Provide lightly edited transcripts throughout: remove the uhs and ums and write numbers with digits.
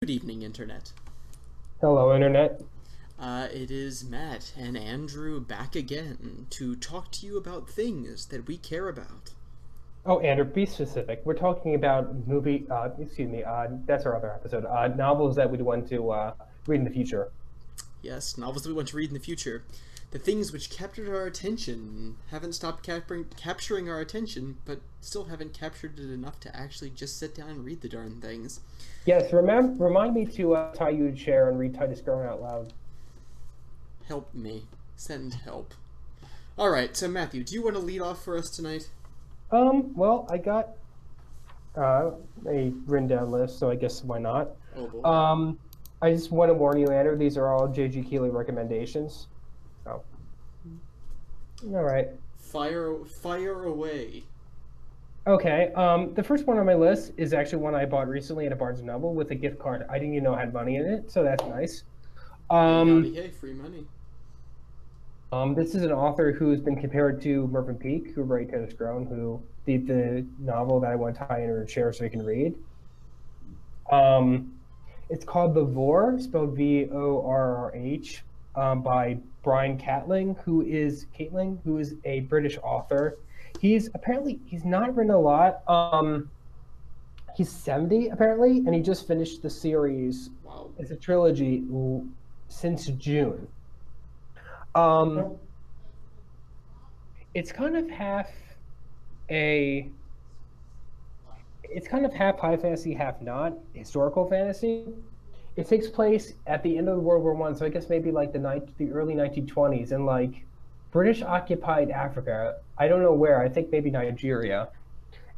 Good evening, Internet. Hello, Internet. It is Matt and Andrew back again to talk to you about things that we care about. Oh, Andrew, be specific. We're talking about that's our other episode. Novels that we'd want to read in the future. Yes, novels that we want to read in the future. The things which captured our attention haven't stopped capturing our attention, but still haven't captured it enough to actually just sit down and read the darn things. Yes, remind me to tie you a chair and read Titus Grown out loud. Help me. Send help. Alright, so Matthew, do you want to lead off for us tonight? Well, I got a written down list, so I guess why not? Oh boy. I just want to warn you, Andrew, these are all J.G. Keeley recommendations. Oh. All right. Fire away. Okay, the first one on my list is actually one I bought recently at a Barnes & Noble with a gift card. I didn't even know it had money in it, so that's nice. Hey, free money. This is an author who's been compared to Mervyn Peake, who wrote Titus Grown, who did the novel that I want to tie in her chair so I can read. It's called The Vor, spelled Vorrh, by Brian Catling, who is a British author. He's not written a lot. He's 70 apparently, and he just finished the series. Wow. It's a trilogy since June. It's kind of half high fantasy, half not historical fantasy. It takes place at the end of World War I, so I guess maybe like the early 1920s in like British occupied Africa. I don't know where. I think maybe Nigeria,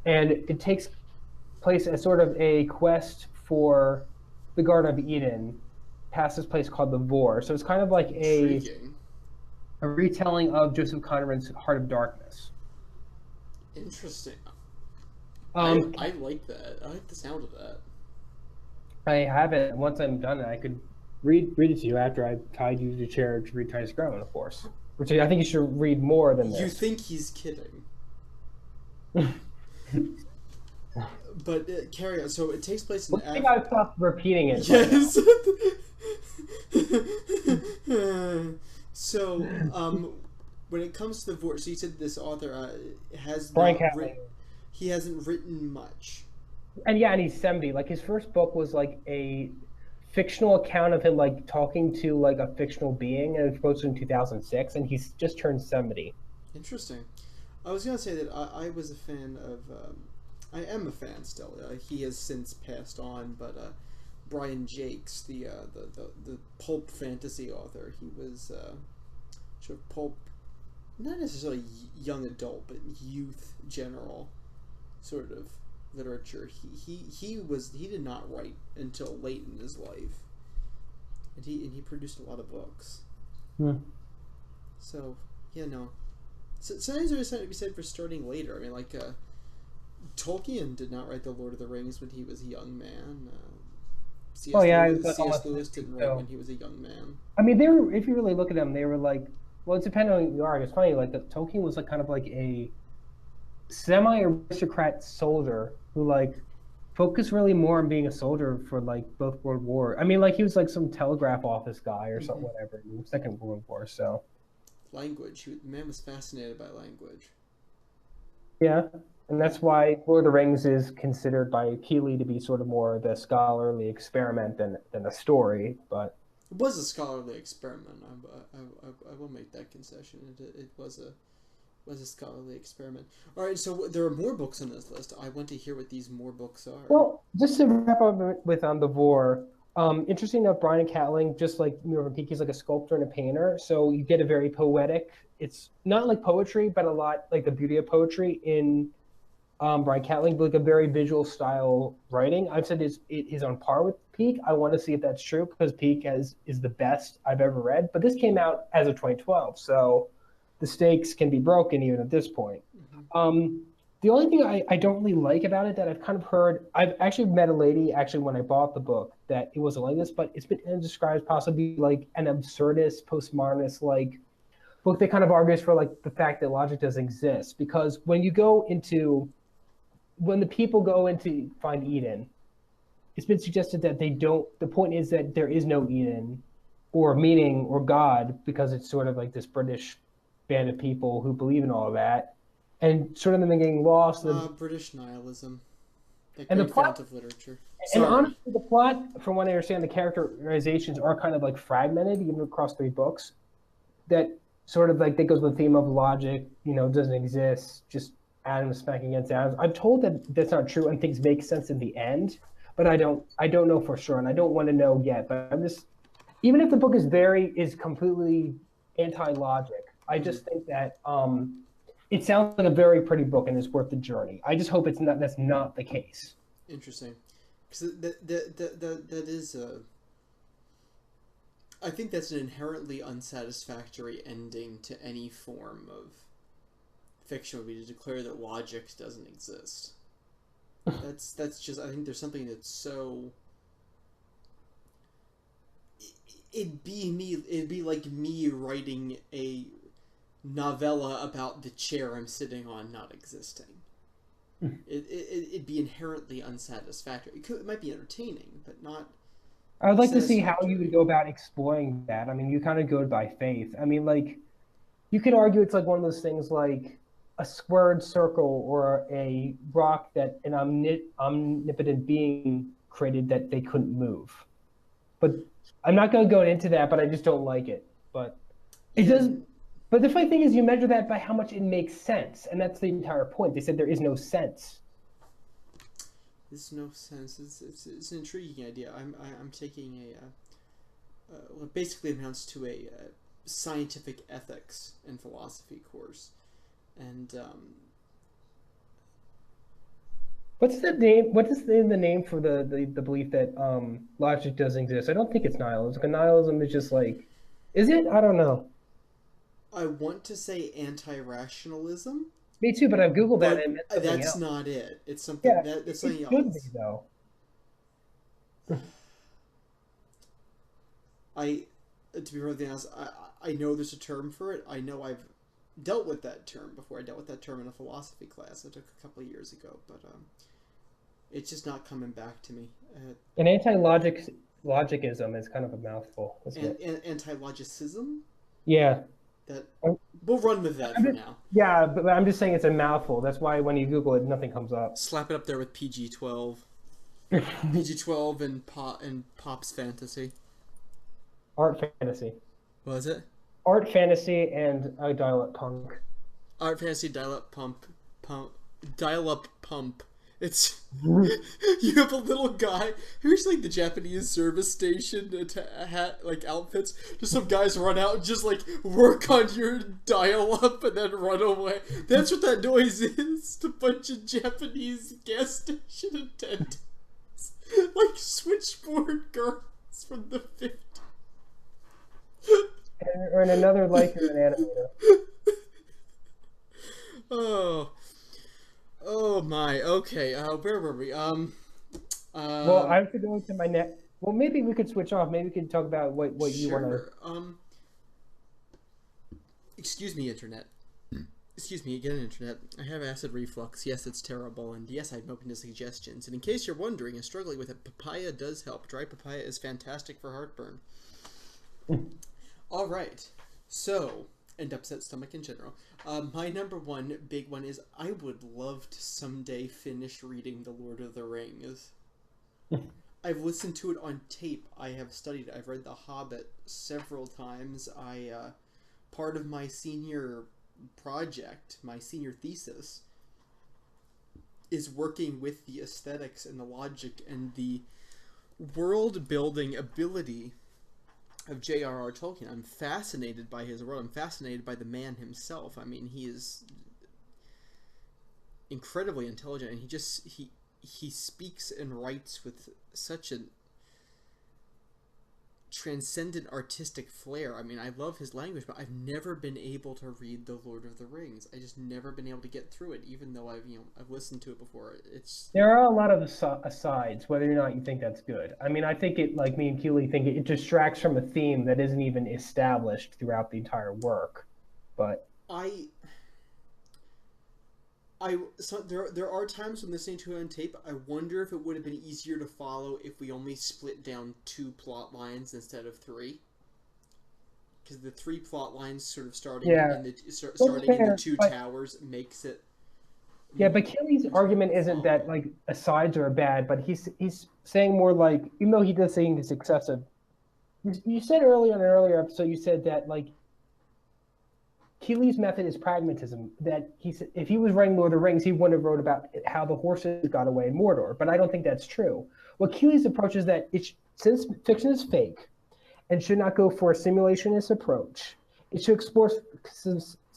and it takes place as sort of a quest for the Garden of Eden past this place called the Vor. So it's kind of like Intriguing. a retelling of Joseph Conrad's Heart of Darkness. Interesting. I like that. I like the sound of that. I have it. Once I'm done, I could read it to you after I tied you to the chair to read Titus Grown, of course. Which I think you should read more than this. You think he's kidding. But carry on. So it takes place in I think I've stopped repeating it. Yes. So, when it comes to the Vor, so you said this author has Brian not Catling. He hasn't written much. And he's 70. Like his first book was like a fictional account of him like talking to like a fictional being, and it was posted in 2006, and he's just turned 70. Interesting. I was gonna say that I was a fan of. I am a fan still. He has since passed on, but Brian Jakes, the pulp fantasy author, he was sort of pulp, not necessarily young adult, but youth general sort of literature. He did not write until late in his life, and he produced a lot of books. So yeah, no. So sometimes there's something to be said for starting later. I mean, like Tolkien did not write The Lord of the Rings when he was a young man. C.S. Lewis didn't write when he was a young man. I mean, they were. If you really look at them, they were like. Well, it's depending on who you are. It's funny. Like Tolkien was like kind of like a semi-aristocrat soldier who like focused really more on being a soldier for like both World War. I mean, like he was like some telegraph office guy or something, whatever, in the Second World War. So language. The man was fascinated by language. Yeah, and that's why Lord of the Rings is considered by Keeley to be sort of more of a scholarly experiment than a story. But it was a scholarly experiment. I will make that concession. It was a scholarly experiment. All right, so there are more books on this list. I want to hear what these more books are. Well, just to wrap up with the Vor. Interesting enough, Brian Catling, just like Mervyn Peake, he's like a sculptor and a painter. So you get a very poetic. It's not like poetry, but a lot like the beauty of poetry in Brian Catling, but like a very visual style writing. I've said it is on par with Peake. I want to see if that's true because Peake is the best I've ever read. But this came out as of 2012, so the stakes can be broken even at this point. The only thing I don't really like about it that I've kind of heard, I've actually met a lady actually when I bought the book that it wasn't like this, but it's been described possibly like an absurdist, postmodernist like book that kind of argues for like the fact that logic doesn't exist. Because when the people go into find Eden, it's been suggested that they don't. The point is that there is no Eden, or meaning, or God, because it's sort of like this British band of people who believe in all of that, and sort of them getting lost. British nihilism, that And the great fount plot, of literature. and Sorry. honestly, the plot, from what I understand, the characterizations are kind of like fragmented, even across 3 books. That sort of like that goes with the theme of logic, doesn't exist, just atoms smacking against atoms. I'm told that that's not true and things make sense in the end, but I don't know for sure, and I don't want to know yet. But I'm just, even if the book is completely anti-logic, I just think that it sounds like a very pretty book and is worth the journey. I just hope that's not the case. Interesting, because that is a. I think that's an inherently unsatisfactory ending to any form of fiction, would be to declare that logic doesn't exist. That's just, I think there's something that's so. It'd be like me writing a novella about the chair I'm sitting on not existing. It'd be inherently unsatisfactory. It might be entertaining, but not. I would like to see how you would go about exploring that. I mean, you kind of go by faith. I mean, like, you could argue it's like one of those things like a squared circle or a rock that an omnipotent being created that they couldn't move. But I'm not going to go into that, but I just don't like it. But it does. But the funny thing is, you measure that by how much it makes sense, and that's the entire point. They said there is no sense. There's no sense. It's an intriguing idea. I'm taking what basically amounts to a scientific ethics and philosophy course, and what's the name? What is the name for the belief that logic doesn't exist? I don't think it's nihilism. Nihilism is just like, is it? I don't know. I want to say anti-rationalism. Me too, but I've googled that and that's else. not it. It's something that's something else. Should be, though. To be really honest, I know there's a term for it. I know I've dealt with that term before. I dealt with that term in a philosophy class I took a couple of years ago, but it's just not coming back to me. An anti-logicism is kind of a mouthful. Anti-logicism? Yeah. We'll run with that for now. Yeah, but I'm just saying it's a mouthful. That's why when you Google it, nothing comes up. Slap it up there with PG-12. PG-12 and Pop's Fantasy. Art fantasy. What was it? Art fantasy and dial-up punk. Art fantasy, dial-up pump. It's you have a little guy who's like the Japanese service station hat like outfits. Just some guys run out and just like work on your dial-up and then run away. That's what that noise is. A bunch of Japanese gas station attendants, like switchboard girls from the 50s. Or in another life, you're an animator. Oh my. Okay. Where were we? Well, I have to go into my next. Well, maybe we could switch off. Maybe we could talk about what you want to. Excuse me, internet. Excuse me again, internet. I have acid reflux. Yes, it's terrible, and yes, I'm open to suggestions. And in case you're wondering and struggling with it, papaya does help. Dry papaya is fantastic for heartburn. All right. So, and upset stomach in general. My number one big one is I would love to someday finish reading The Lord of the Rings. I've listened to it on tape. I have studied it. I've read The Hobbit several times. Part of my senior project, my senior thesis, is working with the aesthetics and the logic and the world building ability of J.R.R. Tolkien. I'm fascinated by his world. I'm fascinated by the man himself. I mean, he is incredibly intelligent, and he speaks and writes with such a transcendent artistic flair. I mean, I love his language, but I've never been able to read The Lord of the Rings. I just never been able to get through it, even though I've listened to it before. There are a lot of asides, whether or not you think that's good. I mean, I think it, like me and Keely think it distracts from a theme that isn't even established throughout the entire work. But there are times when listening to it on tape, I wonder if it would have been easier to follow if we only split down 2 plot lines instead of 3. Because the 3 plot lines sort of starting Yeah, in the that's starting in the fair. 2 But towers makes it yeah, but Kelly's easier to argument isn't that follow. like asides are bad, but he's saying more like, even though he does saying it's excessive. You said earlier in an earlier episode, you said that like Keeley's method is pragmatism. That he said if he was writing Lord of the Rings, he wouldn't have wrote about how the horses got away in Mordor. But I don't think that's true. What Keeley's approach is that since fiction is fake and should not go for a simulationist approach, it should explore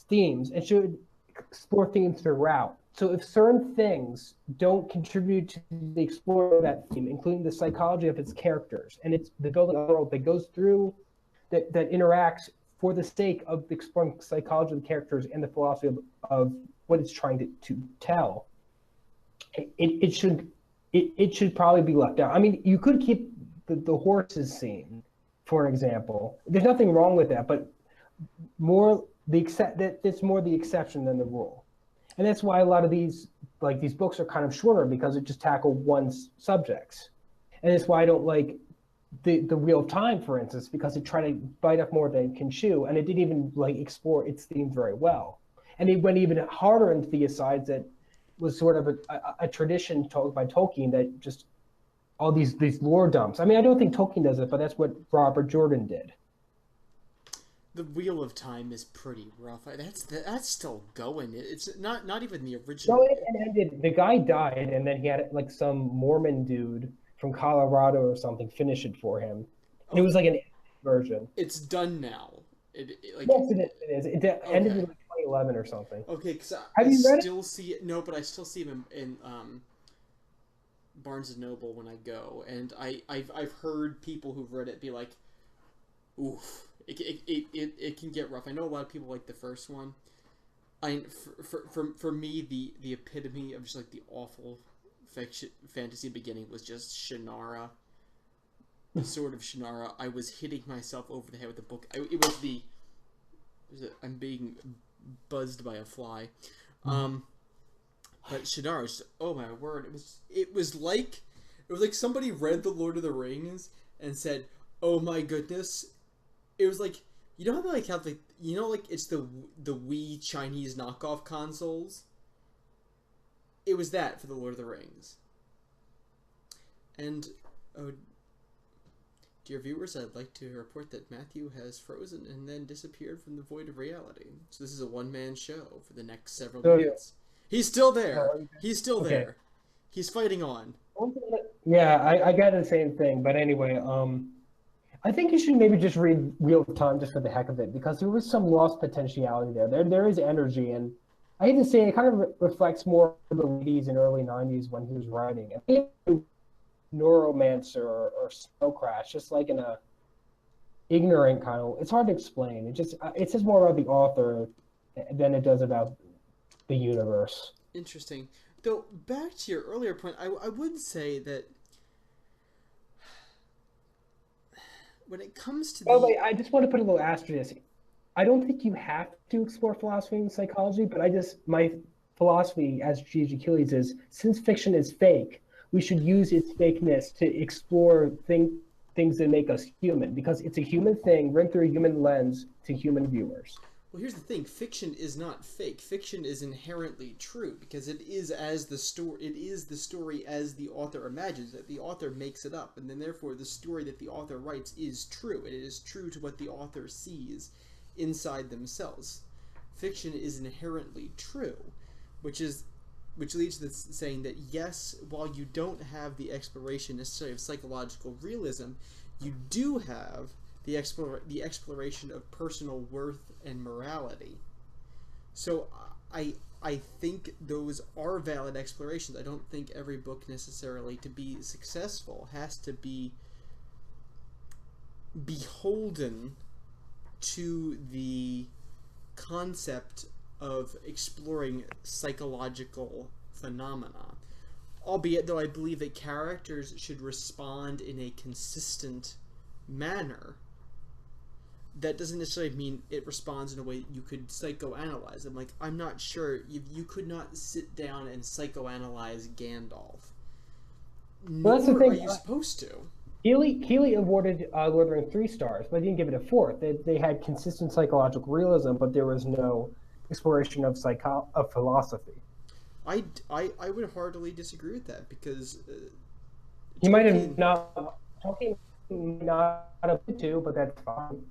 themes and should explore themes throughout. So if certain things don't contribute to the exploring of that theme, including the psychology of its characters and it's the building of the world that goes through that interacts for the sake of exploring psychology of the characters and the philosophy of what it's trying to tell, it should probably be left out. I mean, you could keep the horses scene, for example. There's nothing wrong with that, but it's more the exception than the rule, and that's why a lot of these books are kind of shorter because it just tackle one subjects, and that's why I don't like the Wheel of Time, for instance, because it tried to bite off more than it can chew, and it didn't even like explore its themes very well. And it went even harder into the asides that was sort of a tradition told by Tolkien that just all these lore dumps. I mean, I don't think Tolkien does it, but that's what Robert Jordan did. The Wheel of Time is pretty rough. That's still going. It's not even the No, original. it ended. The guy died, and then he had like some Mormon dude from Colorado or something finish it for him, and it Oh, was like an version. it's done now. It like Yes, it is. It ended in okay. like 2011 or something. Okay, because Have I you read it? still see it. No, but I still see them in Barnes and Noble when I go, and I've heard people who've read it be like, "Oof, it can get rough." I know a lot of people like the first one. For me, the epitome of just like the awful fiction fantasy beginning was just Shannara. The Sword of Shannara. I was hitting myself over the head with the book. I'm being buzzed by a fly. But Shannara, just, oh my word, it was like somebody read the Lord of the Rings and said, "Oh my goodness." It was like, you know how they like have like, like it's the Wii Chinese knockoff consoles. It was that for the Lord of the Rings. And oh, dear viewers, I'd like to report that Matthew has frozen and then disappeared from the void of reality. So this is a one-man show for the next several So, minutes. He's still there. oh, He's still okay. there. He's fighting on. Yeah, I got the same thing. But anyway, I think you should maybe just read Wheel of Time just for the heck of it because there was some lost potentiality there. There is energy, and I hate to say it kind of reflects more of the 80s and early 90s when he was writing. I think Neuromancer or Snow Crash, just like in a ignorant kind of. It's hard to explain. It says more about the author than it does about the universe. Interesting. Though, back to your earlier point, I would say that when it comes to By the the... way, I just want to put a little asterisk. I don't think you have to explore philosophy and psychology, but my philosophy as G.G. Achilles is since fiction is fake, we should use its fakeness to explore things that make us human because it's a human thing run through a human lens to human viewers. Well, here's the thing. Fiction is not fake. Fiction is inherently true because it is the story as the author imagines it. The author makes it up, and then therefore the story that the author writes is true. It is true to what the author sees inside themselves. Fiction is inherently true, which leads to saying that yes, while you don't have the exploration necessarily of psychological realism, you do have the exploration of personal worth and morality. So I think those are valid explorations. I don't think every book necessarily to be successful has to be beholden to the concept of exploring psychological phenomena. Albeit, though I believe that characters should respond in a consistent manner. that doesn't necessarily mean it responds in a way that you could psychoanalyze them. Like, I'm not sure you could not sit down and psychoanalyze Gandalf. Well, that's the Nor are thing. you supposed to. Keeley awarded Lord of the Rings 3 stars, but didn't give it a fourth. They had consistent psychological realism, but there was no exploration of philosophy. I would heartily disagree with that, because He might have not talking not up to, but that's fine.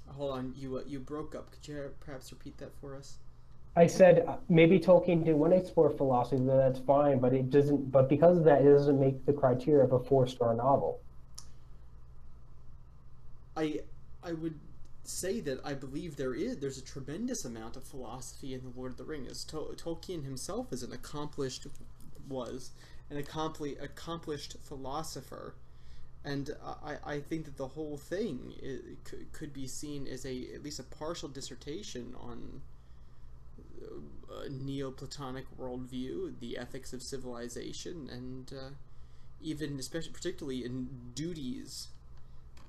Hold on, you broke up. Could you perhaps repeat that for us? I said maybe Tolkien didn't want to explore philosophy, then that's fine, but it doesn't. But because of that, it doesn't make the criteria of a 4-star novel. I would say that I believe there's a tremendous amount of philosophy in the Lord of the Rings. Tolkien himself is an accomplished philosopher, and I think that the whole thing could be seen as at least a partial dissertation on a Neoplatonic worldview, the ethics of civilization, and even particularly in duties.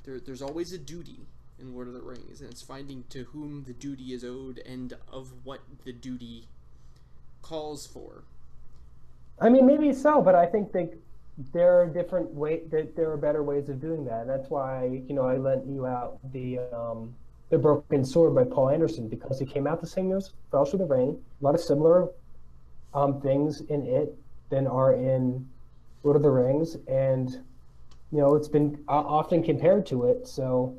There's always a duty in Lord of the Rings, and it's finding to whom the duty is owed and of what the duty calls for. I mean, maybe so, but I think there are different there are better ways of doing that. That's why I lent you out the Broken Sword by Paul Anderson, because it came out the same year as Fellowship of the Ring. A lot of similar things in it than are in Lord of the Rings, and it's been often compared to it. So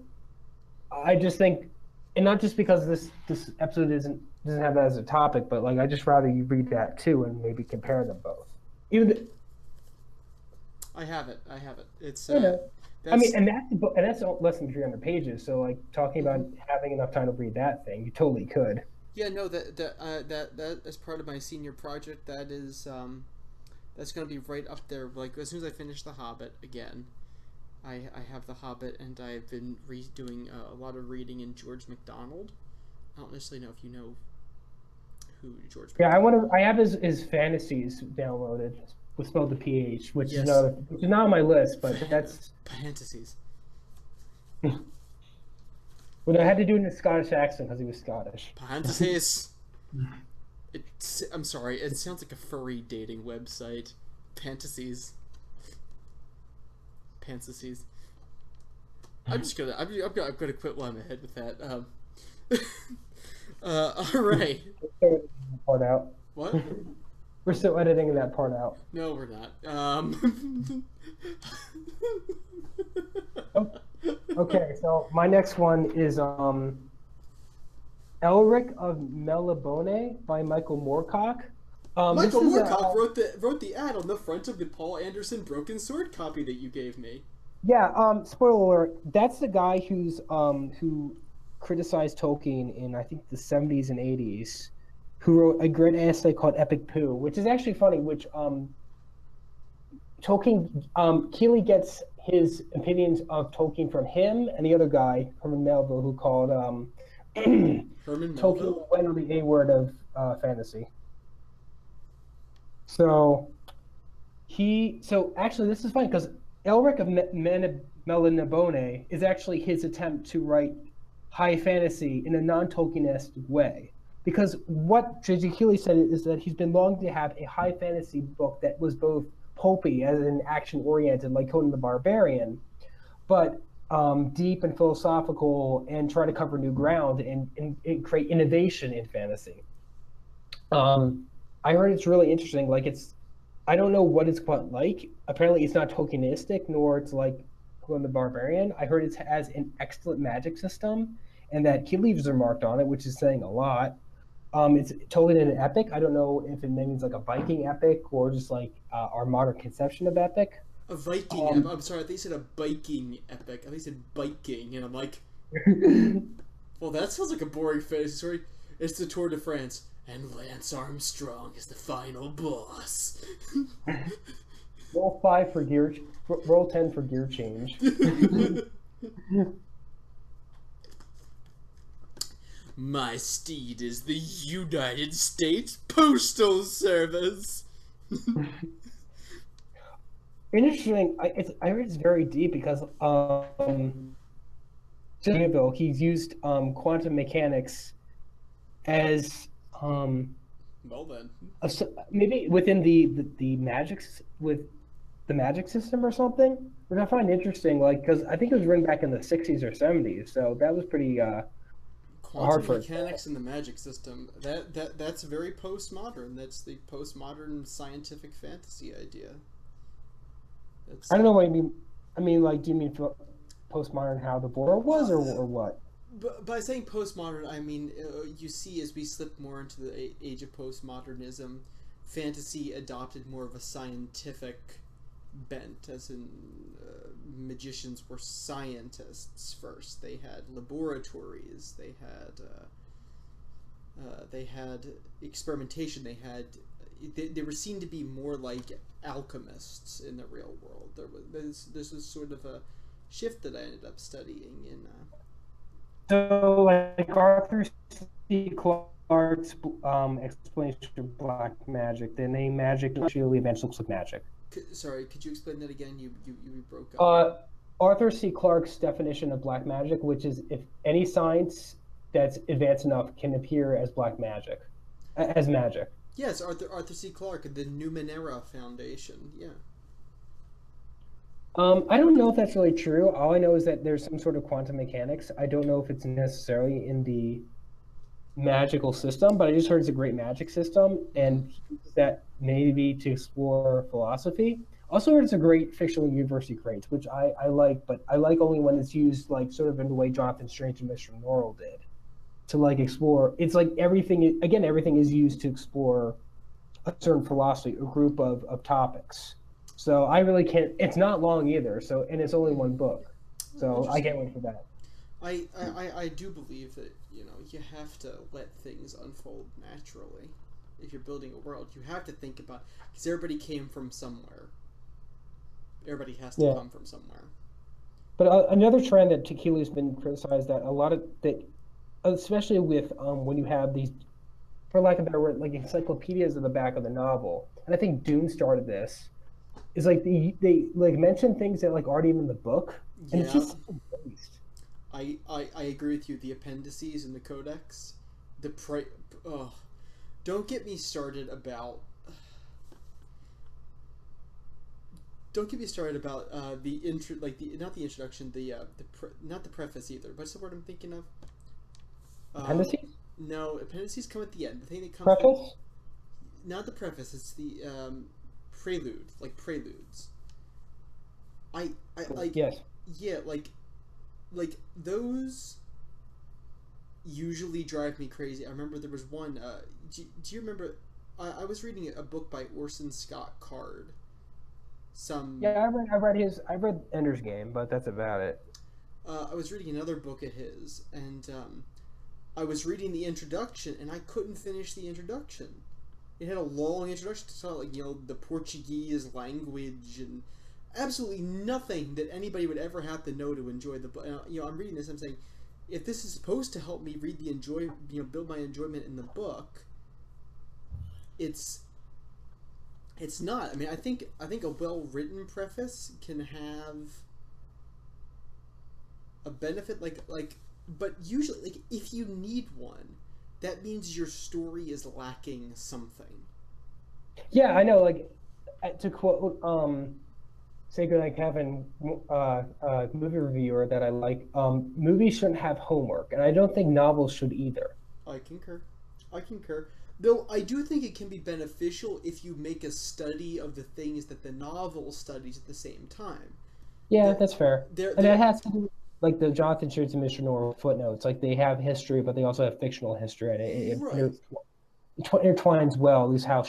I just think, and not just because this episode doesn't have that as a topic, but like I just rather you read that too and maybe compare them both. I have it. It's I mean, and that's less than 300 pages. So like talking about having enough time to read that thing, you totally could. Yeah, no, that as part of my senior project, that's going to be right up there. Like, as soon as I finish The Hobbit again, I have The Hobbit, and I've been doing a lot of reading in George MacDonald. I don't necessarily know if you know who George MacDonald is. I have his fantasies downloaded with spelled the PH, which Yes. which is not on my list, but that's fantasies. Well, I had to do it in a Scottish accent because he was Scottish. Fantasies. I'm sorry, it sounds like a furry dating website. Fantasies. I'm gonna quit while I'm ahead with that. All right. Part out. What? We're still editing that part out. No, we're not. Okay, so my next one is Elric of Melibone by Michael Moorcock. Michael Moorcock wrote the ad on the front of the Paul Anderson Broken Sword copy that you gave me. Yeah, spoiler alert, that's the guy who criticized Tolkien in, I think, the 70s and 80s, who wrote a great essay called Epic Pooh, which is actually funny, which Tolkien, Keeley gets his opinions of Tolkien from him and the other guy, Herman Melville, who called Herman Melville? Tolkien went on the A word of fantasy. So actually this is funny because Elric of Melibone is actually his attempt to write high fantasy in a non-Tolkienesque way. Because what J.J. Keeley said is that he's been longing to have a high fantasy book that was both pulpy as an action-oriented, like Conan the Barbarian, but deep and philosophical and try to cover new ground and create innovation in fantasy. I heard it's really interesting. Like I don't know what it's quite like. Apparently, it's not Tolkienistic, nor it's like Conan the Barbarian. I heard it has an excellent magic system, and that key leaves are marked on it, which is saying a lot. It's totally an epic. I don't know if it means like a Viking epic or just like our modern conception of epic. A Viking I'm sorry, I think you said a biking epic. I think you said biking, and I'm like, well, that sounds like a boring fantasy story. It's the Tour de France, and Lance Armstrong is the final boss. Roll 5 for gear. Roll 10 for gear change. My steed is the United States Postal Service. Interesting. I heard it's very deep because he's used quantum mechanics as Well then, maybe within the with the magic system or something, which I find interesting. Like, because I think it was written back in the '60s or '70s, so that was pretty hard quantum for mechanics in the magic system. That's very postmodern. That's the postmodern scientific fantasy idea. That's I don't know what you mean. I mean, like, do you mean postmodern how the war was, or what? But by saying postmodern, I mean you see as we slip more into the age of postmodernism, fantasy adopted more of a scientific bent, as in magicians were scientists first. They had laboratories. They had experimentation. They were seen to be more like alchemists in the real world. This was sort of a shift that I ended up studying in. So, like Arthur C. Clarke's explanation of black magic, the name magic actually eventually looks like magic. Sorry, could you explain that again? You broke up. Arthur C. Clarke's definition of black magic, which is if any science that's advanced enough can appear as black magic, as magic. Yes, Arthur C. Clarke, the Numenera Foundation. Yeah. I don't know if that's really true. All I know is that there's some sort of quantum mechanics. I don't know if it's necessarily in the magical system, but I just heard it's a great magic system, and he uses that maybe to explore philosophy. Also heard it's a great fictional universe he creates, which I like, but I like only when it's used like sort of in the way Jonathan Strange and Mr. Norrell did to like explore. It's like everything is used to explore a certain philosophy, a group of topics. So I really can't. It's not long either. So and it's only one book. So I can't Interesting. wait for that. I do believe that you have to let things unfold naturally. If you're building a world, you have to think about, because everybody came from somewhere. Everybody has to Yeah. come from somewhere. But another trend that Tequila's been criticized that a lot of that, especially with when you have these, for lack of a better word, like encyclopedias at the back of the novel, and I think Dune started this. Is like they like mention things that like aren't even in the book, and it's Yeah, just a waste. I agree with you. The appendices and the codex, the pri. Oh, don't get me started about. Don't get me started about the intro, like the not the introduction, not the preface either. What's the word I'm thinking of? Appendices, No, appendices come at the end. The thing that comes with, preface. not the preface. It's the prelude, like preludes. I like, Yes. yeah, like those usually drive me crazy. I remember there was one. Do you remember? I was reading a book by Orson Scott Card. Some Yeah, I read Ender's Game, but that's about it. I was reading another book of his, and I was reading the introduction, and I couldn't finish the introduction. It had a long introduction to talk, like the Portuguese language and absolutely nothing that anybody would ever have to know to enjoy the book. I'm reading this. I'm saying, if this is supposed to help me build my enjoyment in the book, it's not. I mean, I think a well written preface can have a benefit, but usually, like, if you need one, that means your story is lacking something. Yeah, I know. Like to quote Sacred Like Heaven movie reviewer that I like, movies shouldn't have homework, and I don't think novels should either. I concur. I concur. Though I do think it can be beneficial if you make a study of the things that the novel studies at the same time. Yeah, There, that's fair. And there. that has to do like the Jonathan Shirts and Mr. Norrell footnotes. Like they have history, but they also have fictional history, and Right, intertwines well. At least how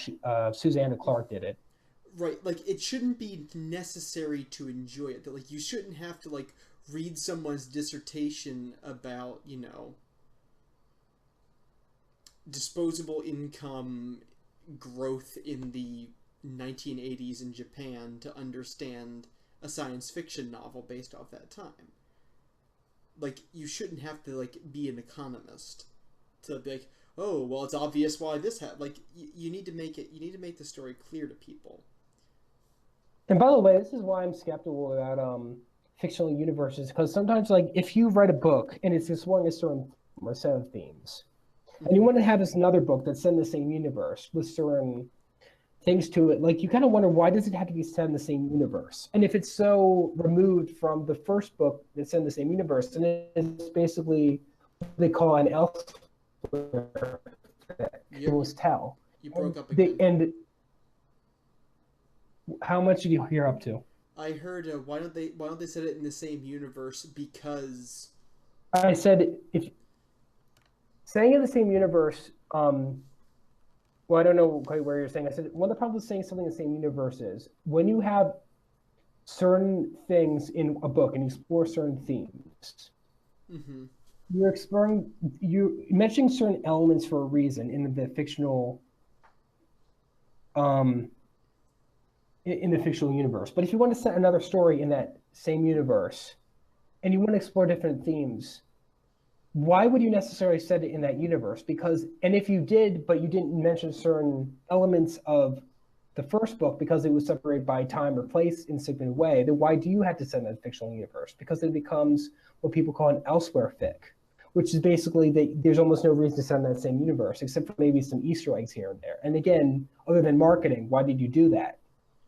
Susanna Clark did it. right. Like, it shouldn't be necessary to enjoy it. That, like, you shouldn't have to like read someone's dissertation about disposable income growth in the 1980s in Japan to understand a science fiction novel based off that time. Like, you shouldn't have to like be an economist to be like, oh well, it's obvious why this happened. Like, you need to make it. You need to make the story clear to people. And by the way, this is why I'm skeptical about fictional universes, because sometimes, like, if you write a book and it's exploring a certain or set of themes, and you Hmm. want to have this another book that's set in the same universe with certain things to it, like you kind of wonder why does it have to be set in the same universe? And if it's so removed from the first book that's in the same universe, then it's basically what they call an elsewhere You was tell. you broke up They again. and how much did you hear up to? I heard why don't they set it in the same universe because I said if saying in the same universe, well, I don't know quite where you're saying. I said one of the problems with saying something in the same universe is when you have certain things in a book and you explore certain themes, hmm you're exploring you mentioning certain elements for a reason in the fictional um in the fictional universe. But if you want to set another story in that same universe and you want to explore different themes, why would you necessarily set it in that universe? Because, and if you did, but you didn't mention certain elements of the first book because it was separated by time or place in a significant way, then why do you have to set it in a fictional universe? Because it becomes what people call an elsewhere fic, which is basically there's almost no reason to set in that same universe except for maybe some Easter eggs here and there. And again, other than marketing, why did you do that?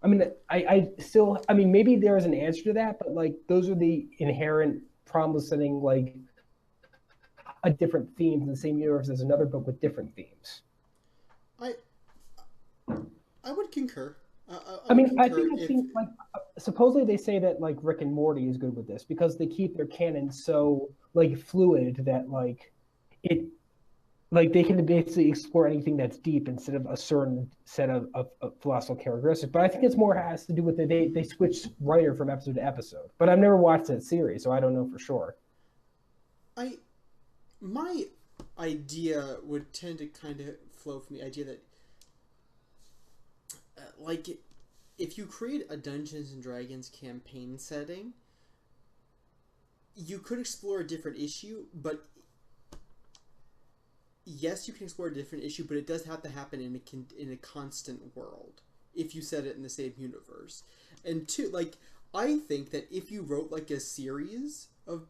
I mean, I still, I mean, maybe there is an answer to that, but like those are the inherent problems setting like a different theme in the same universe as another book with different themes. I I would concur. I I would mean, I concur think it if seems like supposedly they say that like Rick and Morty is good with this because they keep their canon so like fluid that it like they can basically explore anything that's deep instead of a certain set of philosophical characteristics. But I think it's more has to do with they switch writer from episode to episode. But I've never watched that series, so I don't know for sure. I my idea would tend to kind of flow from the idea that like if you create a Dungeons and Dragons campaign setting, you could explore a different issue, but yes, you can explore a different issue, but it does have to happen in a constant world if you set it in the same universe. And two, like I think that if you wrote like a series of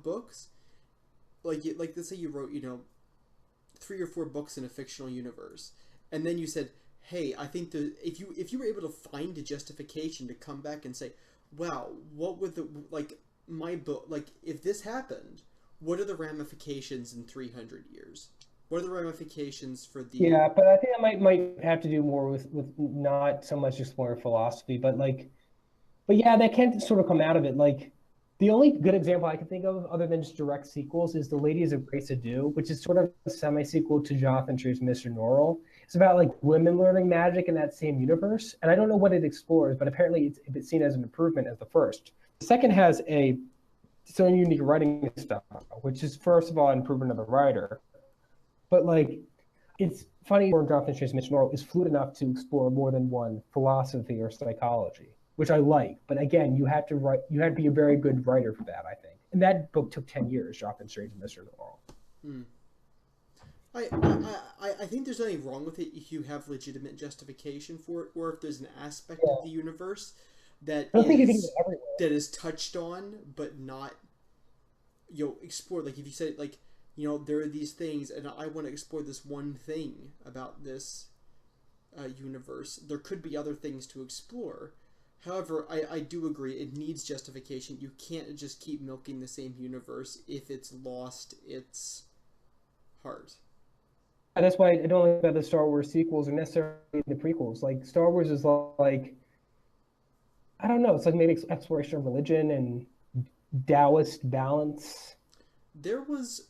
books, like let's say you wrote 3 or 4 books in a fictional universe, and then you said, hey, I think if you were able to find a justification to come back and say, wow, what would the like my book like if this happened, what are the ramifications in 300 years? What are the ramifications for the Yeah, but I think I might have to do more with not so much exploring philosophy, but yeah, that can sort of come out of it. Like the only good example I can think of, other than just direct sequels, is The Ladies of Grace Ado, which is sort of a semi-sequel to Jonathan Tree's Mr. Norrell. It's about like women learning magic in that same universe, and I don't know what it explores, but apparently it's seen as an improvement as the first. The second has a its own unique writing style, which is first of all an improvement of the writer, but like it's funny Jonathan Chase Mitch Norrell is fluid enough to explore more than one philosophy or psychology, which I like. But again, you had to be a very good writer for that, I think. And that book took 10 years, Jonathan Strange and Mr. Norrell. hmm. I think there's nothing wrong with it if you have legitimate justification for it, or if there's an aspect of Yeah. the universe that I don't think you can do it everywhere. touched on but not explored. Like if you said like there are these things, and I want to explore this one thing about this universe. There could be other things to explore. However, I do agree it needs justification. You can't just keep milking the same universe if it's lost its heart. And that's why I don't like about the Star Wars sequels or necessarily the prequels. Like Star Wars is like I don't know. It's like maybe exploration of religion and Taoist balance. There was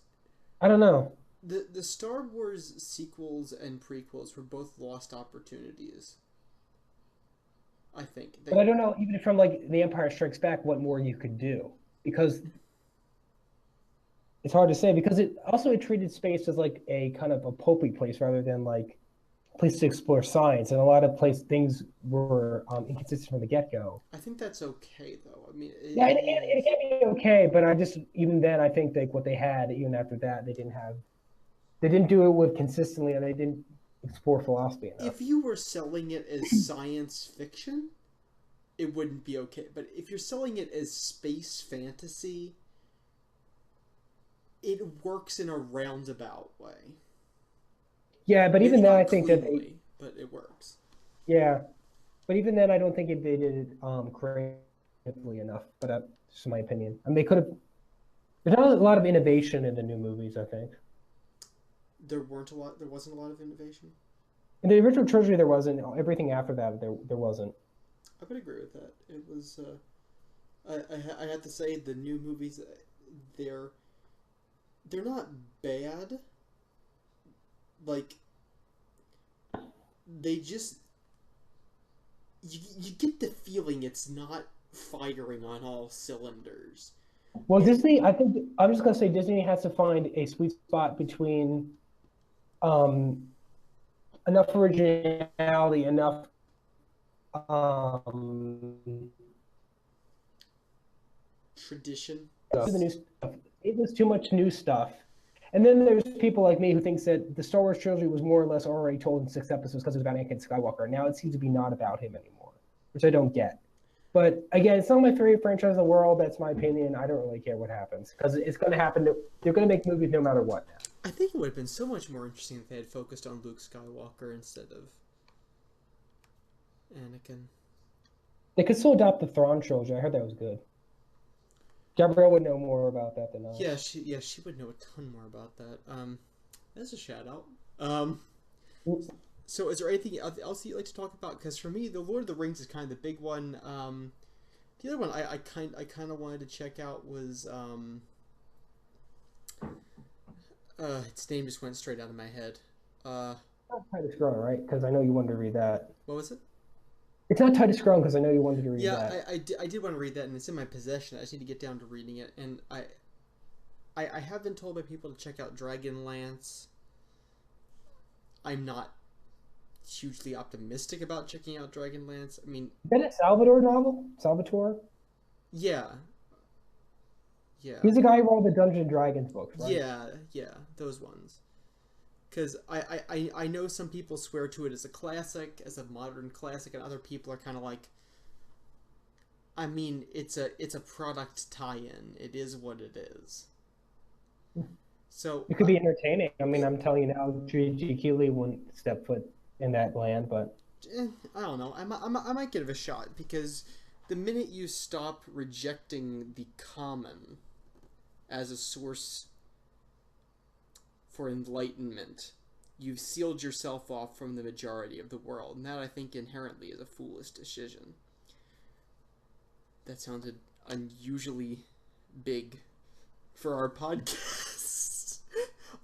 I don't know. the Star Wars sequels and prequels were both lost opportunities. I think But I they. don't know, even from like The Empire Strikes Back, what more you could do. Because it's hard to say because it treated space as like a kind of a pulpy place rather than like a place to explore science, and a lot of place things were inconsistent from the get go. I think that's okay though. I mean, Yeah, it it is. can be okay, but I just even then I think like what they had even after that they didn't do it with consistently and they didn't explore philosophy enough. If you were selling it as science fiction, it wouldn't be okay. But if you're selling it as space fantasy, it works in a roundabout way. Yeah, but Maybe even then, not I think that they, cleanly, but it works. yeah, but even then, I don't think they did it creatively enough. But that's just my opinion. I mean, they could have. There's not a lot of innovation in the new movies, I think. There weren't a lot. There wasn't a lot of innovation. In the original trilogy, there wasn't. Everything after that, there wasn't. I would agree with that. It was. I have to say the new movies, they're they're not bad. Like they just you get the feeling it's not firing on all cylinders. Well, And Disney, I think I'm just gonna say Disney has to find a sweet spot between um, enough originality, enough um, tradition. stuff. The new stuff. It was too much new stuff. And then there's people like me who thinks that the Star Wars trilogy was more or less already told in 6 episodes because it was about Anakin Skywalker. Now it seems to be not about him anymore, which I don't get. But again, it's not my favorite franchise in the world. That's my opinion. I don't really care what happens because it's going to happen. They're going to make movies no matter what now. I think it would have been so much more interesting if they had focused on Luke Skywalker instead of Anakin. They could still adopt the Thrawn trilogy. I heard that was good. Gabrielle would know more about that than I. Yeah, she would know a ton more about that. That's a shout out. Um, so is there anything else you'd like to talk about? Because for me, the Lord of the Rings is kind of the big one. The other one I kind of wanted to check out was its name just went straight out of my head. Not Titus Grown, right? Because I know you wanted to read that. What was it? It's not Titus Grown because I know you wanted to read Yeah, that. I did want to read that, and it's in my possession. I just need to get down to reading it, and I have been told by people to check out Dragonlance. I'm not hugely optimistic about checking out Dragonlance. I mean, Is that a Salvador novel? Salvatore? yeah, yeah, He's the guy who wrote the Dungeons and Dragons books, right? yeah, those ones. Because I know some people swear to it as a classic, as a modern classic, and other people are kind of like, I mean, it's a product tie-in. It is what it is. So It could be entertaining. I mean, I'm telling you now, G.G. Keeley wouldn't step foot in that land, but I don't know. I might give it a shot because the minute you stop rejecting the common as a source for enlightenment, you've sealed yourself off from the majority of the world, and that I think inherently is a foolish decision. That sounded unusually big for our podcast.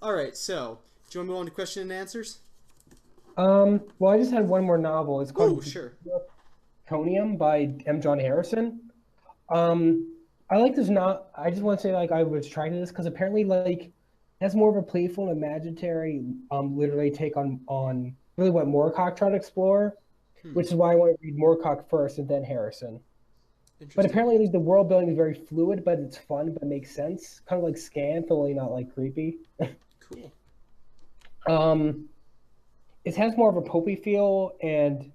All right, so do you want to move on to question and answers? well, I just had one more novel. It's Oh, called sure. Conium by M. John Harrison. I like this. Not. I just want to say, like, I was trying to this because apparently, like, it has more of a playful and imaginary, literary take on really what Moorcock tried to explore, which is why I want to read Moorcock first and then Harrison. But apparently, like, the world building is very fluid, but it's fun, but makes sense. Kind of like Scanth, only not like creepy. Cool. It has more of a pulpy feel, and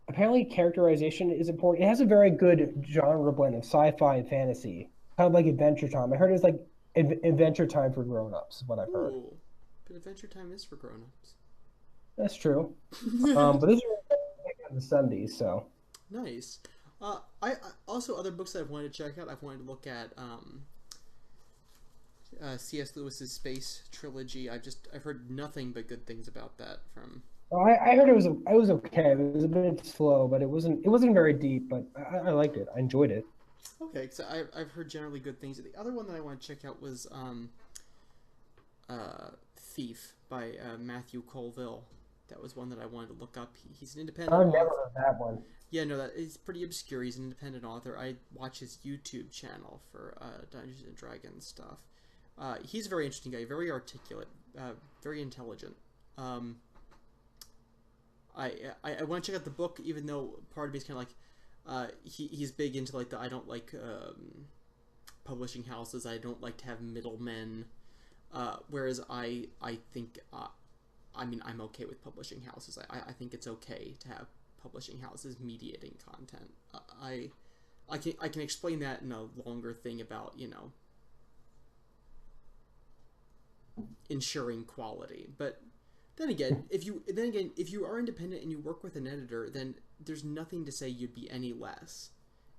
apparently characterization is important. It has a very good genre blend of sci-fi and fantasy, kind of like Adventure Time. I heard it's like Adventure Time for grown-ups, is what I've heard. Ooh, but Adventure Time is for grown-ups. That's true. But this is in the 70s, so. Nice. I also other books that I've wanted to check out. I've wanted to look at C.S. Lewis's Space trilogy. I've heard nothing but good things about that from. I heard it was okay. It was a bit slow, but it wasn't very deep. But I liked it. I enjoyed it. Okay, because I've heard generally good things. The other one that I want to check out was Thief by Matthew Colville. That was one that I wanted to look up. He's an independent I've author. never heard that one. Yeah, no, that is pretty obscure. He's an independent author. I watch his YouTube channel for Dungeons and Dragons stuff. He's a very interesting guy, very articulate, very intelligent. I want to check out the book, even though part of me is kind of like, he's big into like I don't like publishing houses. I don't like to have middlemen. Whereas I think, I mean, I'm okay with publishing houses. I think it's okay to have publishing houses mediating content. I can explain that in a longer thing about, ensuring quality. But then again, if you are independent and you work with an editor, then there's nothing to say you'd be any less.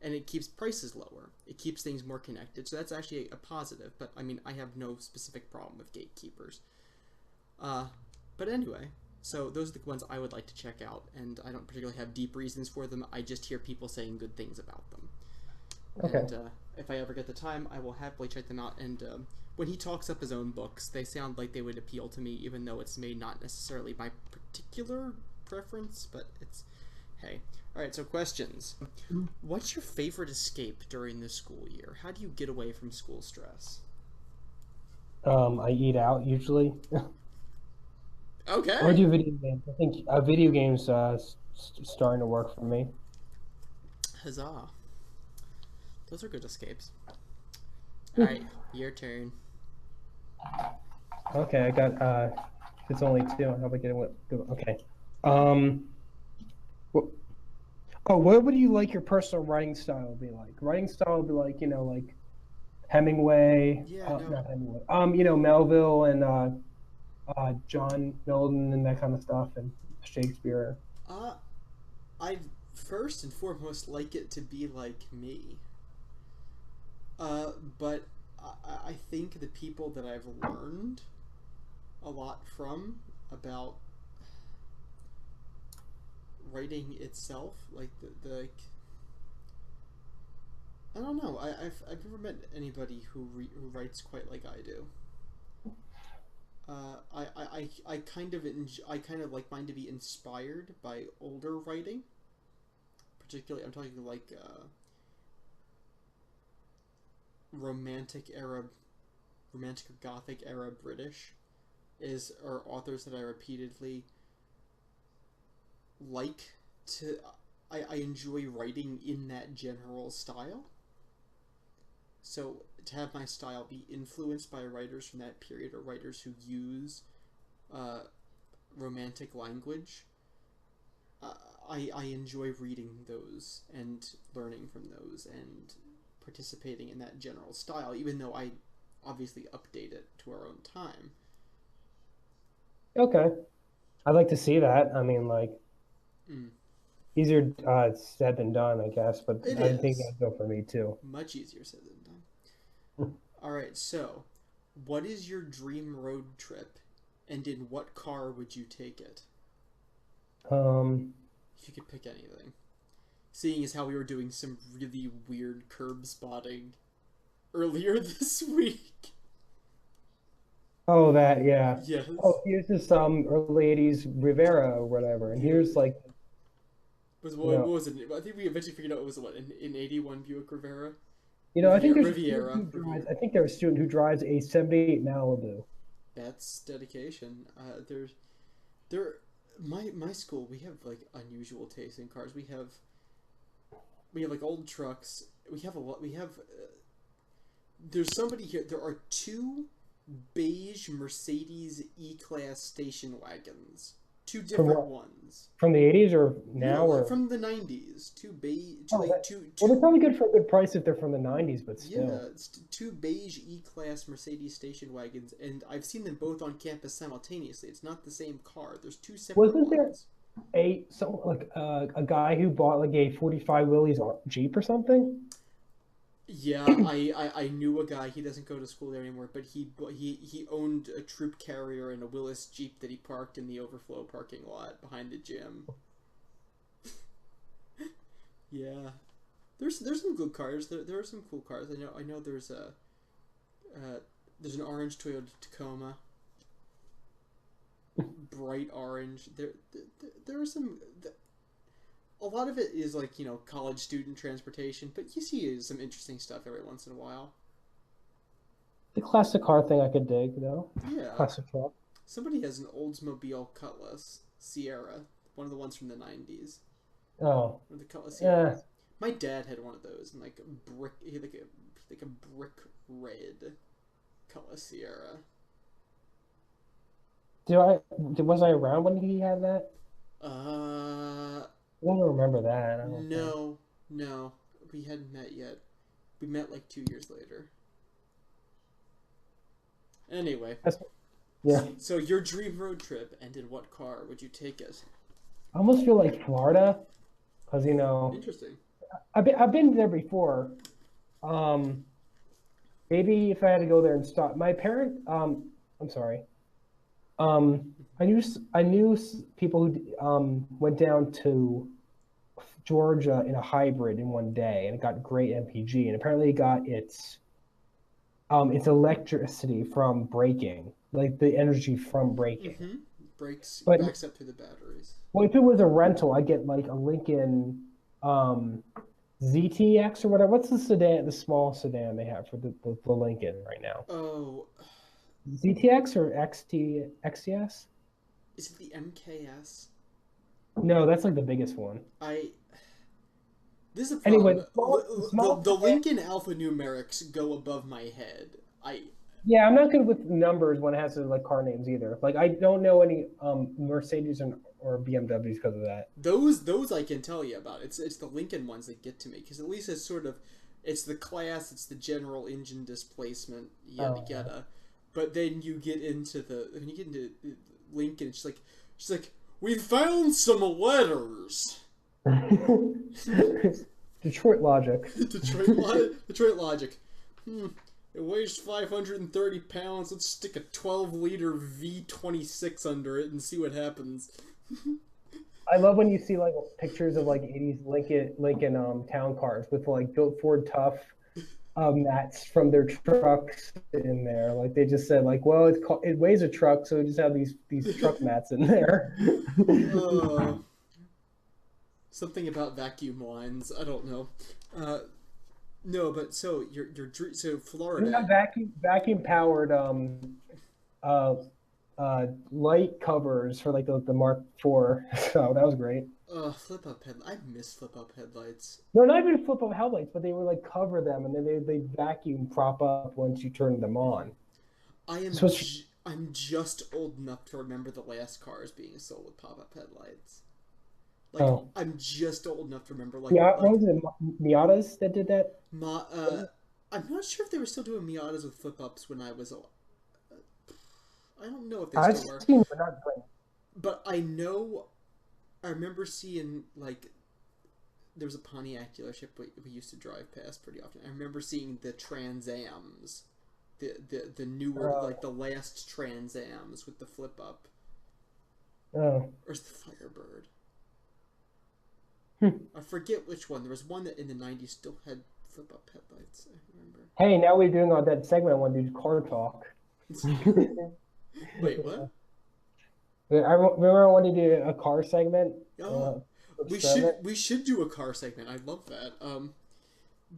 And it keeps prices lower. It keeps things more connected. So that's actually a positive. But I mean, I have no specific problem with gatekeepers. But anyway, so those are the ones I would like to check out, and I don't particularly have deep reasons for them. I just hear people saying good things about them. Okay. And if I ever get the time, I will happily check them out. And when he talks up his own books, they sound like they would appeal to me, even though it's made not necessarily my particular preference, but it's, hey. All right, so questions. What's your favorite escape during the school year? How do you get away from school stress? I eat out usually. Okay. Or do video games. I think video games starting to work for me. Huzzah. Those are good escapes. All right, your turn. Okay, I got it's only two. How about getting what? Okay. What would you like your personal writing style to be like? Writing style would be like, like Hemingway. Yeah, no. Not Hemingway. Melville and John Milton and that kind of stuff, and Shakespeare. I first and foremost like it to be like me. But I think the people that I've learned a lot from about writing itself, like the I don't know. I've never met anybody who writes quite like I do. I kind of like mine to be inspired by older writing. Particularly, I'm talking like romantic or Gothic era British are authors that I repeatedly like to. I enjoy writing in that general style. So to have my style be influenced by writers from that period or writers who use romantic language, I enjoy reading those and learning from those and participating in that general style, even though I obviously update it to our own time. Okay, I'd like to see that. I mean, like, easier said than done, I guess, but I think that'd go for me too. Much easier said than done. All right, so what is your dream road trip, and in what car would you take it? If you could pick anything. Seeing as how we were doing some really weird curb spotting earlier this week. Oh, that, yeah. Yes. Oh, here's this early 80s Rivera or whatever, and here's like... What was it? I think we eventually figured out it was an 81 Buick Rivera? I think there's Riviera. I think there's a student who drives a 78 Malibu. That's dedication. My school, we have like unusual taste in cars. We have like old trucks. We have a lot. There's somebody here. There are two beige Mercedes E-Class station wagons. Two different ones. From the 80s or now? No, from the 90s. Two beige. Well, they're probably good for a good price if they're from the 90s, but still. Yeah, it's two beige E-Class Mercedes station wagons, and I've seen them both on campus simultaneously. It's not the same car. There's two separate ones. Wasn't there a guy who bought like a 45 Willys Jeep or something? Yeah, I knew a guy. He doesn't go to school there anymore, but he owned a troop carrier and a Willis Jeep that he parked in the overflow parking lot behind the gym. Yeah, there's some good cars. There are some cool cars. I know there's an orange Toyota Tacoma, bright orange. There are some. A lot of it is like, college student transportation, but you see some interesting stuff every once in a while. The classic car thing I could dig, though. Yeah. Classic truck. Somebody has an Oldsmobile Cutlass Sierra, one of the ones from the 90s. Oh. Or the Cutlass Sierra. Yeah. My dad had one of those, and like a brick red Cutlass Sierra. Was I around when he had that? I don't remember that. I don't think. No, no, we hadn't met yet. We met like 2 years later. Anyway, That's, yeah. so your dream road trip, and in what car would you take it? I almost feel like Florida, because you know, Interesting. I've been there before. Um, maybe if I had to go there and stop, my parent. I'm sorry. I knew people who went down to Georgia in a hybrid in one day, and it got great MPG, and apparently it got its electricity from braking, like the energy from braking. Mm-hmm. But Backs up to the batteries. well, if it was a rental, I'd get like a Lincoln ZTX or whatever. What's the sedan, the small sedan they have for the Lincoln right now? Oh, ZTX or XTS? is it the MKS? No, that's like the biggest one. I This is a Anyway, problem. the The, small the sedan. Lincoln alphanumerics go above my head. I Yeah, I'm not good with numbers when it has to like car names either. Like I don't know any Mercedes or BMWs because of that. those I can tell you about. It's the Lincoln ones that get to me because at least it's the class, it's the general engine displacement, yada Oh. yada. But then you get into when you get into Lincoln, she's like we found some letters. Detroit logic. Detroit logic. It weighs 530 pounds. Let's stick a 12-liter V26 under it and see what happens. I love when you see like pictures of like 80s Lincoln town cars with like built Ford Tough mats from their trucks in there. Like they just said like, well, it weighs a truck, so we just have these truck mats in there. Uh, Something about vacuum lines. I don't know. No, but so so We have Florida. vacuum powered uh light covers for like the Mark IV. So that was great. Flip up head. I miss flip up headlights. No, not even flip up headlights, but they were like cover them and then they vacuum prop up once you turn them on. So I'm just old enough to remember the last cars being sold with pop up headlights. Like oh I'm just old enough to remember yeah, what was it? Miatas that did that? Ma, I'm not sure if they were still doing Miatas with flip ups when I was. I don't know if they I've still were, seen, but not great. but I know. I remember seeing like there was a Pontiac dealership we used to drive past pretty often. I remember seeing the Trans Ams, the newer like the last Trans Ams with the flip up, Oh. or is the Firebird? Hmm. I forget which one. There was one that in the '90s still had flip up headlights. I remember. Hey, now we're doing all that segment. I want to do car talk. Wait, what? I remember I wanted to do a car segment. Oh, Experiment. we should do a car segment. I love that.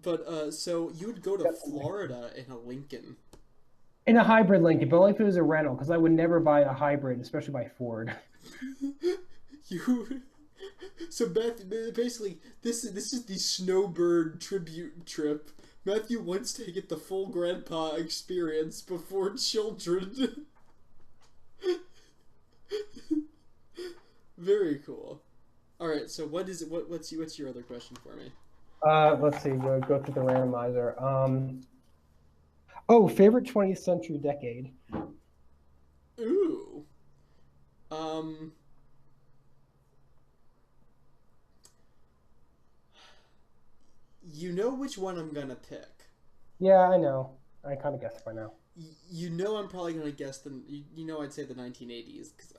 But so you would go to Florida in a Lincoln. In a hybrid Lincoln, but only if it was a rental, because I would never buy a hybrid, especially by Ford. You so basically this is the Snowbird tribute trip. Matthew wants to get the full grandpa experience before children. Very cool. All right, so what's your other question for me? Let's see. We'll go through the randomizer. Oh, favorite 20th century decade. Ooh. Um you know which one I'm going to pick. Yeah, I know. I kind of guessed by now. You know I'm probably going to guess you know I'd say the 1980s cuz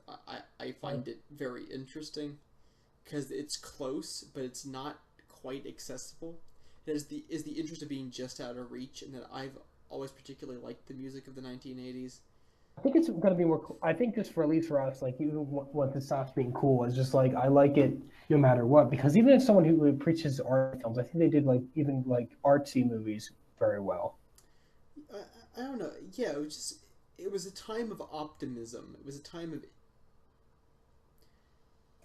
I find it very interesting cuz it's close but it's not quite accessible. It is the interest of being just out of reach and that I've always particularly liked the music of the 1980s. I think it's going to be more. I think just for at least for us, like even once it stops being cool, it's just like I like it no matter what. Because even as someone who preaches art films, I think they did like even like artsy movies very well. I don't know. Yeah, it was a time of optimism. It was a time of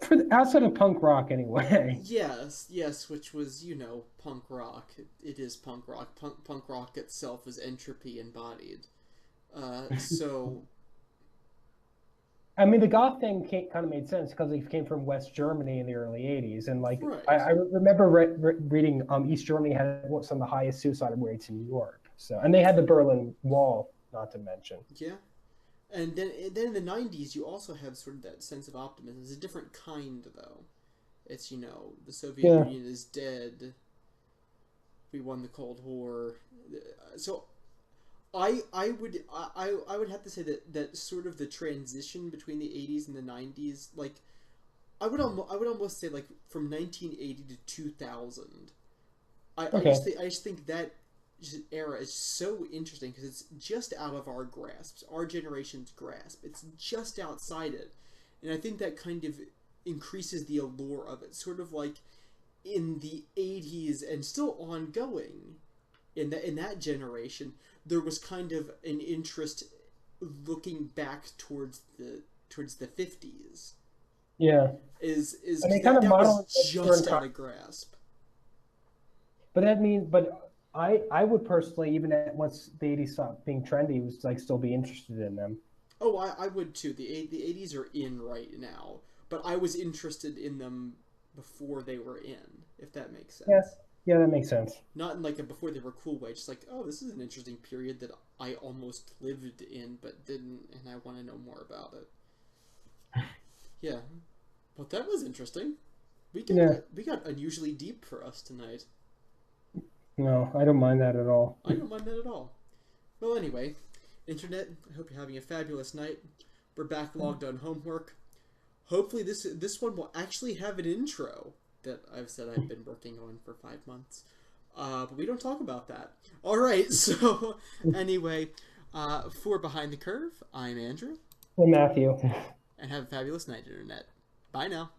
For outside of punk rock, anyway. yes, which was punk rock. It is punk rock. Punk rock itself is entropy embodied. So I mean, the goth thing kind of made sense because he came from West Germany in the early '80s, and like Right. I remember reading East Germany had some of the highest suicide rates in New York. So, and they had the Berlin Wall, not to mention. Yeah. And then in the 90s, you also have sort of that sense of optimism. It's a different kind, though. It's, the Soviet Yeah, Union is dead. We won the Cold War. So I would have to say that sort of the transition between the 80s and the 90s, like I would almost say like from 1980 to 2000. okay, I just think that era is so interesting because it's just out of our grasp, our generation's grasp. It's just outside it, and I think that kind of increases the allure of it. Sort of like in the 80s and still ongoing in that generation, there was kind of an interest looking back towards the 50s. yeah, Is and they because kind of that was model it during just out of grasp. but that means, but I would personally, even once the '80s stopped being trendy, was like still be interested in them. Oh, I would too. The 80s are in right now, but I was interested in them before they were in, if that makes Yeah, sense. yeah, that makes sense. Not in like a before they were cool way, just like, oh, this is an interesting period that I almost lived in but didn't, and I want to know more about it. Yeah, but that was interesting. Yeah, We got unusually deep for us tonight. no, I don't mind that at all. I don't mind that at all. Well, anyway, internet. I hope you're having a fabulous night. We're backlogged on homework. Hopefully, this one will actually have an intro that I've said I've been working on for 5 months. But we don't talk about that. All right. So anyway, for Behind the Curve, I'm Andrew, Well, Matthew. and have a fabulous night, internet. Bye now.